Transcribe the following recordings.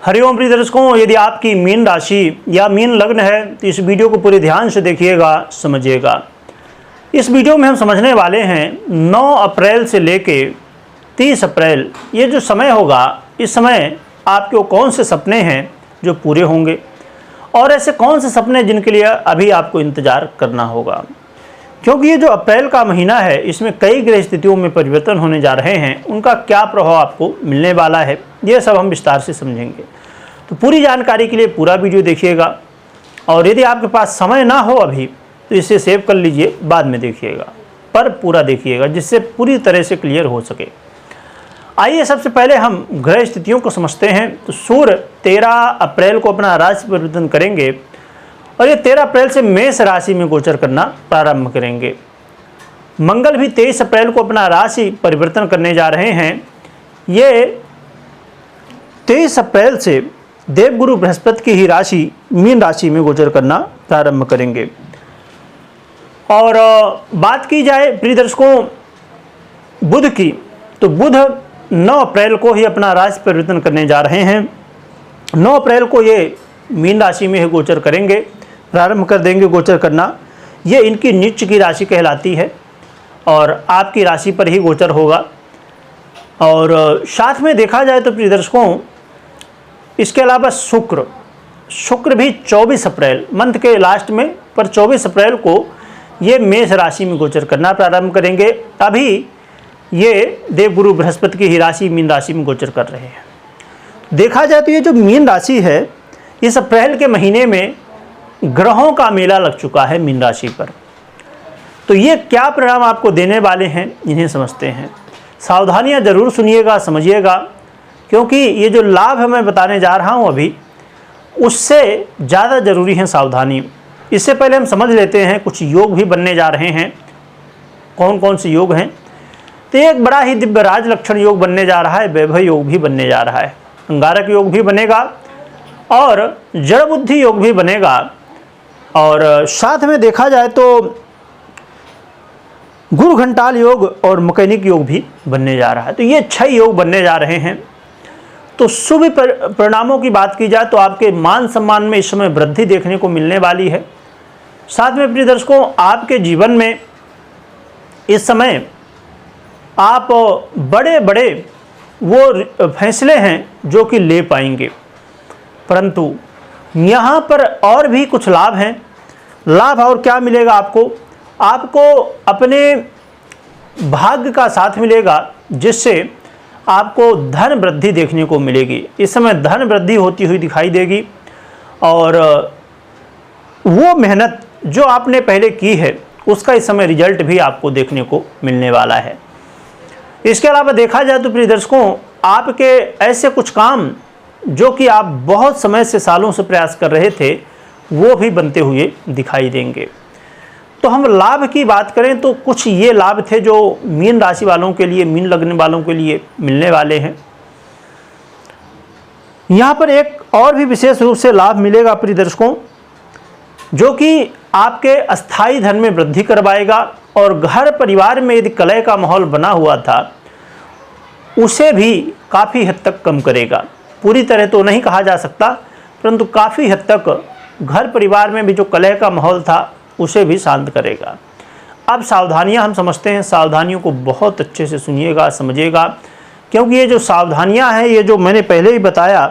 हरिओम प्रिय दर्शकों, यदि आपकी मीन राशि या मीन लग्न है तो इस वीडियो को पूरे ध्यान से देखिएगा, समझिएगा। इस वीडियो में हम समझने वाले हैं 9 अप्रैल से लेके 30 अप्रैल ये जो समय होगा, इस समय आपके कौन से सपने हैं जो पूरे होंगे और ऐसे कौन से सपने जिनके लिए अभी आपको इंतज़ार करना होगा। क्योंकि ये जो अप्रैल का महीना है, इसमें कई ग्रह स्थितियों में परिवर्तन होने जा रहे हैं, उनका क्या प्रभाव आपको मिलने वाला है, ये सब हम विस्तार से समझेंगे। तो पूरी जानकारी के लिए पूरा वीडियो देखिएगा और यदि आपके पास समय ना हो अभी तो इसे सेव कर लीजिए, बाद में देखिएगा, पर पूरा देखिएगा जिससे पूरी तरह से क्लियर हो सके। आइए सबसे पहले हम ग्रह स्थितियों को समझते हैं। तो सूर्य 13 अप्रैल को अपना राशि परिवर्तन करेंगे और ये 13 अप्रैल से मेष राशि में गोचर करना प्रारंभ करेंगे। मंगल भी 23 अप्रैल को अपना राशि परिवर्तन करने जा रहे हैं। ये 23 अप्रैल से देवगुरु बृहस्पति की ही राशि मीन राशि में गोचर करना प्रारंभ करेंगे। और बात की जाए प्रिय दर्शकों बुध की, तो बुध 9 अप्रैल को ही अपना राशि परिवर्तन करने जा रहे हैं। 9 अप्रैल को ये मीन राशि में ही गोचर करेंगे, प्रारंभ कर देंगे गोचर करना। ये इनकी नीच की राशि कहलाती है और आपकी राशि पर ही गोचर होगा। और साथ में देखा जाए तो प्रिय दर्शकों, इसके अलावा शुक्र भी 24 अप्रैल मंथ के लास्ट में, पर 24 अप्रैल को ये मेष राशि में गोचर करना प्रारंभ करेंगे। अभी ये देवगुरु बृहस्पति की ही राशि मीन राशि में गोचर कर रहे हैं। देखा जाए तो ये जो मीन राशि है, इस अप्रैल के महीने में ग्रहों का मेला लग चुका है मीन राशि पर। तो ये क्या परिणाम आपको देने वाले हैं, इन्हें समझते हैं। सावधानियां जरूर सुनिएगा, समझिएगा, क्योंकि ये जो लाभ मैं बताने जा रहा हूँ अभी, उससे ज़्यादा जरूरी है सावधानी। इससे पहले हम समझ लेते हैं कुछ योग भी बनने जा रहे हैं। कौन कौन से योग हैं? तो एक बड़ा ही दिव्य राज लक्षण योग बनने जा रहा है, वैभव योग भी बनने जा रहा है, अंगारक योग भी बनेगा और जड़ बुद्धि योग भी बनेगा। और साथ में देखा जाए तो गुरु घंटाल योग और मकैनिक योग भी बनने जा रहा है। तो ये 6 योग बनने जा रहे हैं। तो शुभ परिणामों की बात की जाए तो आपके मान सम्मान में इस समय वृद्धि देखने को मिलने वाली है। साथ में प्रिय दर्शकों, आपके जीवन में इस समय आप बड़े बड़े वो फैसले हैं जो कि ले पाएंगे, परंतु यहाँ पर और भी कुछ लाभ हैं। लाभ और क्या मिलेगा आपको? आपको अपने भाग्य का साथ मिलेगा, जिससे आपको धन वृद्धि देखने को मिलेगी। इस समय धन वृद्धि होती हुई दिखाई देगी और वो मेहनत जो आपने पहले की है उसका इस समय रिजल्ट भी आपको देखने को मिलने वाला है। इसके अलावा देखा जाए तो प्रिय दर्शकों, आपके ऐसे कुछ काम जो कि आप बहुत समय से, सालों से प्रयास कर रहे थे, वो भी बनते हुए दिखाई देंगे। तो हम लाभ की बात करें तो कुछ ये लाभ थे जो मीन राशि वालों के लिए, मीन लग्न वालों के लिए मिलने वाले हैं। यहाँ पर एक और भी विशेष रूप से लाभ मिलेगा प्रिय दर्शकों, जो कि आपके अस्थायी धन में वृद्धि करवाएगा और घर परिवार में यदि कलह का माहौल बना हुआ था उसे भी काफ़ी हद तक कम करेगा। पूरी तरह तो नहीं कहा जा सकता, परंतु काफ़ी हद तक घर परिवार में भी जो कलह का माहौल था उसे भी शांत करेगा। अब सावधानियां हम समझते हैं। सावधानियों को बहुत अच्छे से सुनिएगा, समझिएगा, क्योंकि ये जो सावधानियां हैं, ये जो मैंने पहले ही बताया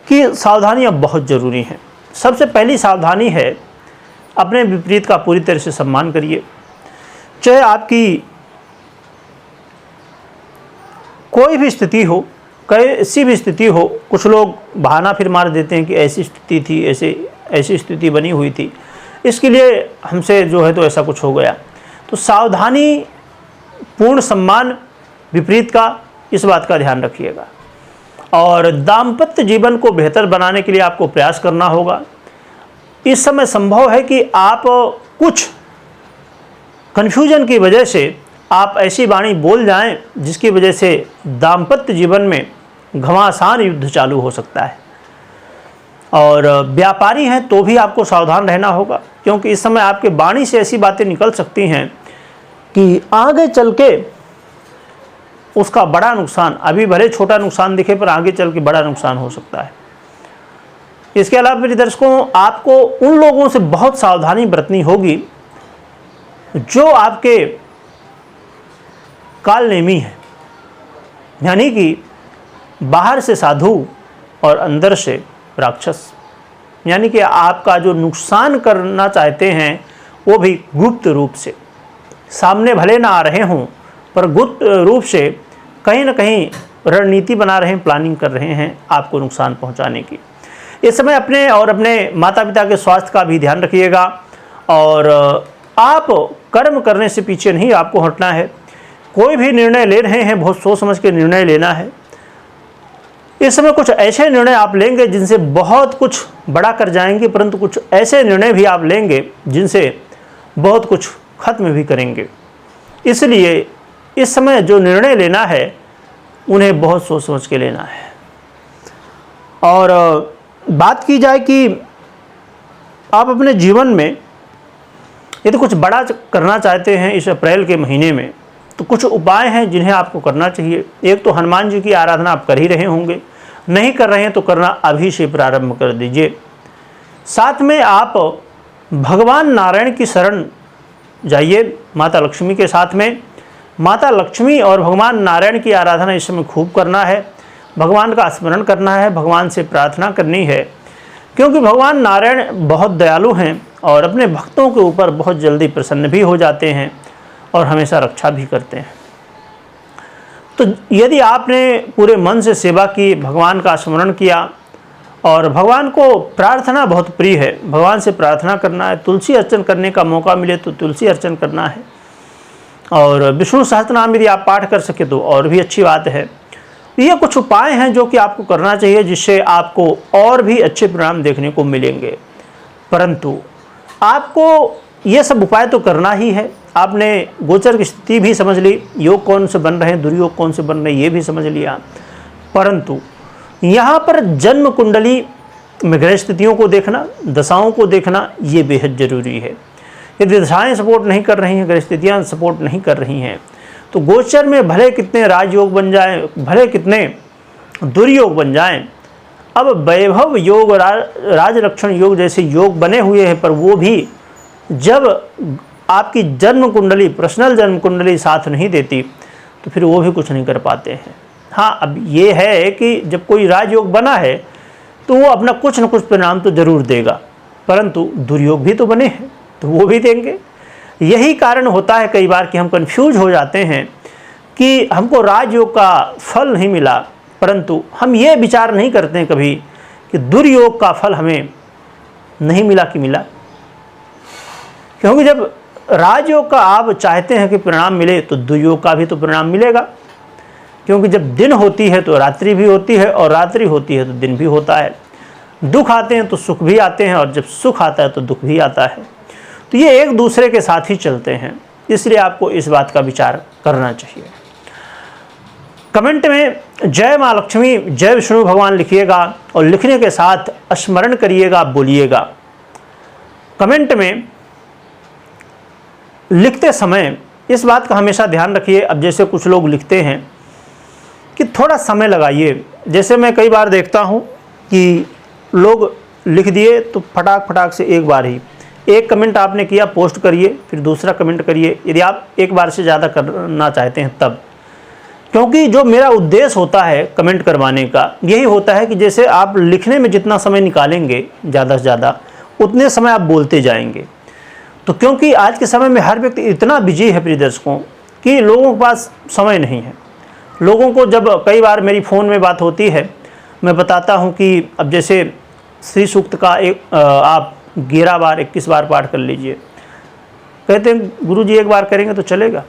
कि सावधानियां बहुत ज़रूरी हैं। सबसे पहली सावधानी है, अपने विपरीत का पूरी तरह से सम्मान करिए। चाहे आपकी कोई भी स्थिति हो, कैसी भी स्थिति हो, कुछ लोग बहाना फिर मार देते हैं कि ऐसी स्थिति थी, ऐसी स्थिति बनी हुई थी, इसके लिए हमसे जो है तो ऐसा कुछ हो गया। तो सावधानी, पूर्ण सम्मान विपरीत का, इस बात का ध्यान रखिएगा। और दाम्पत्य जीवन को बेहतर बनाने के लिए आपको प्रयास करना होगा। इस समय संभव है कि आप कुछ कन्फ्यूजन की वजह से आप ऐसी वाणी बोल जाएं जिसकी वजह से दाम्पत्य जीवन में घमासान युद्ध चालू हो सकता है। और व्यापारी हैं तो भी आपको सावधान रहना होगा, क्योंकि इस समय आपके वाणी से ऐसी बातें निकल सकती हैं कि आगे चल के उसका बड़ा नुकसान, अभी भले छोटा नुकसान दिखे पर आगे चल के बड़ा नुकसान हो सकता है। इसके अलावा मेरे दर्शकों, आपको उन लोगों से बहुत सावधानी बरतनी होगी जो आपके कालनेमी हैं, यानी कि बाहर से साधु और अंदर से राक्षस, यानी कि आपका जो नुकसान करना चाहते हैं वो भी गुप्त रूप से, सामने भले ना आ रहे हों पर गुप्त रूप से कहीं ना कहीं रणनीति बना रहे हैं, प्लानिंग कर रहे हैं आपको नुकसान पहुंचाने की। इस समय अपने और अपने माता पिता के स्वास्थ्य का भी ध्यान रखिएगा और आप कर्म करने से पीछे नहीं आपको हटना है। कोई भी निर्णय ले रहे हैं बहुत सोच समझ के निर्णय लेना है। इस समय कुछ ऐसे निर्णय आप लेंगे जिनसे बहुत कुछ बड़ा कर जाएंगे, परंतु कुछ ऐसे निर्णय भी आप लेंगे जिनसे बहुत कुछ खत्म भी करेंगे। इसलिए इस समय जो निर्णय लेना है उन्हें बहुत सोच समझ के लेना है। और बात की जाए कि आप अपने जीवन में यदि कुछ बड़ा करना चाहते हैं इस अप्रैल के महीने में, तो कुछ उपाय हैं जिन्हें आपको करना चाहिए। एक तो हनुमान जी की आराधना आप कर ही रहे होंगे, नहीं कर रहे हैं तो करना अभी से प्रारंभ कर दीजिए। साथ में आप भगवान नारायण की शरण जाइए माता लक्ष्मी के साथ में। माता लक्ष्मी और भगवान नारायण की आराधना इस समय खूब करना है, भगवान का स्मरण करना है, भगवान से प्रार्थना करनी है, क्योंकि भगवान नारायण बहुत दयालु हैं और अपने भक्तों के ऊपर बहुत जल्दी प्रसन्न भी हो जाते हैं और हमेशा रक्षा भी करते हैं। तो यदि आपने पूरे मन से सेवा की, भगवान का स्मरण किया और भगवान को प्रार्थना बहुत प्रिय है, भगवान से प्रार्थना करना है, तुलसी अर्चन करने का मौका मिले तो तुलसी अर्चन करना है, और विष्णु सहस्त्रनाम यदि आप पाठ कर सके तो और भी अच्छी बात है। ये कुछ उपाय हैं जो कि आपको करना चाहिए, जिससे आपको और भी अच्छे परिणाम देखने को मिलेंगे। परंतु आपको ये सब उपाय तो करना ही है। आपने गोचर की स्थिति भी समझ ली, योग कौन से बन रहे हैं, दुर्योग कौन से बन रहे हैं, ये भी समझ लिया। परंतु यहाँ पर जन्म कुंडली में ग्रह स्थितियों को देखना, दशाओं को देखना, ये बेहद जरूरी है। यदि दशाएँ सपोर्ट नहीं कर रही हैं, ग्रह स्थितियाँ सपोर्ट नहीं कर रही हैं, तो गोचर में भले कितने राजयोग बन जाएं, भले कितने दुर्योग बन जाएं, अब वैभव योग, राजलक्षण योग जैसे योग बने हुए हैं, पर वो भी जब आपकी जन्म कुंडली, पर्सनल जन्म कुंडली साथ नहीं देती तो फिर वो भी कुछ नहीं कर पाते हैं। हाँ, अब ये है कि जब कोई राजयोग बना है तो वो अपना कुछ न कुछ परिणाम तो जरूर देगा, परंतु दुर्योग भी तो बने हैं तो वो भी देंगे। यही कारण होता है कई बार कि हम कंफ्यूज हो जाते हैं कि हमको राजयोग का फल नहीं मिला, परंतु हम ये विचार नहीं करते हैं कभी कि दुर्योग का फल हमें नहीं मिला कि मिला। क्योंकि जब राजयोग का आप चाहते हैं कि परिणाम मिले तो दुर्योग का भी तो परिणाम मिलेगा, क्योंकि जब दिन होती है तो रात्रि भी होती है और रात्रि होती है तो दिन भी होता है। दुख आते हैं तो सुख भी आते हैं और जब सुख आता है तो दुख भी आता है। तो ये एक दूसरे के साथ ही चलते हैं, इसलिए आपको इस बात का विचार करना चाहिए। कमेंट में जय माँ लक्ष्मी, जय विष्णु भगवान लिखिएगा और लिखने के साथ स्मरण करिएगा, बोलिएगा। कमेंट में लिखते समय इस बात का हमेशा ध्यान रखिए, अब जैसे कुछ लोग लिखते हैं कि थोड़ा समय लगाइए। जैसे मैं कई बार देखता हूँ कि लोग लिख दिए तो फटाक फटाक से एक बार ही एक कमेंट आपने किया, पोस्ट करिए, फिर दूसरा कमेंट करिए, यदि आप एक बार से ज़्यादा करना चाहते हैं तब। क्योंकि जो मेरा उद्देश्य होता है कमेंट करवाने का, यही होता है कि जैसे आप लिखने में जितना समय निकालेंगे ज़्यादा से ज़्यादा, उतने समय आप बोलते जाएंगे। तो क्योंकि आज के समय में हर व्यक्ति इतना बिजी है प्रिय दर्शकों कि लोगों के पास समय नहीं है। लोगों को जब कई बार मेरी फ़ोन में बात होती है, मैं बताता हूँ कि अब जैसे श्री सूक्त का एक आप 11 बार 21 बार पाठ कर लीजिए। कहते हैं गुरुजी एक बार करेंगे तो चलेगा।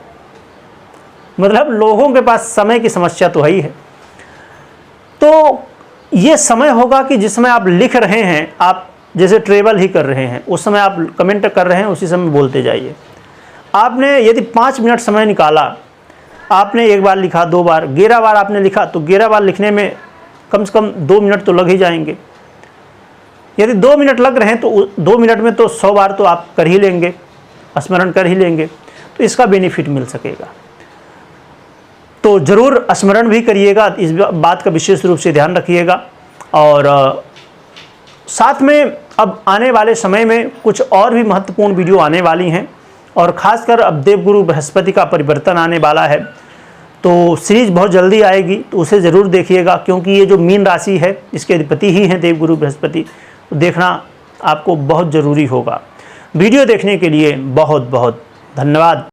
मतलब लोगों के पास समय की समस्या तो है ही है। तो ये समय होगा कि जिसमें आप लिख रहे हैं, आप जैसे ट्रेवल ही कर रहे हैं, उस समय आप कमेंट कर रहे हैं, उसी समय बोलते जाइए। आपने यदि 5 मिनट समय निकाला, आपने एक बार लिखा, 2 बार, 11 बार आपने लिखा, तो 11 बार लिखने में कम से कम 2 मिनट तो लग ही जाएंगे। यदि 2 मिनट लग रहे हैं तो 2 मिनट में तो 100 बार तो आप कर ही लेंगे, स्मरण कर ही लेंगे, तो इसका बेनिफिट मिल सकेगा। तो ज़रूर स्मरण भी करिएगा, इस बात का विशेष रूप से ध्यान रखिएगा। और साथ में अब आने वाले समय में कुछ और भी महत्वपूर्ण वीडियो आने वाली हैं, और ख़ासकर अब देवगुरु बृहस्पति का परिवर्तन आने वाला है, तो सीरीज बहुत जल्दी आएगी, तो उसे ज़रूर देखिएगा, क्योंकि ये जो मीन राशि है इसके अधिपति ही हैं देवगुरु बृहस्पति, तो देखना आपको बहुत ज़रूरी होगा। वीडियो देखने के लिए बहुत बहुत धन्यवाद।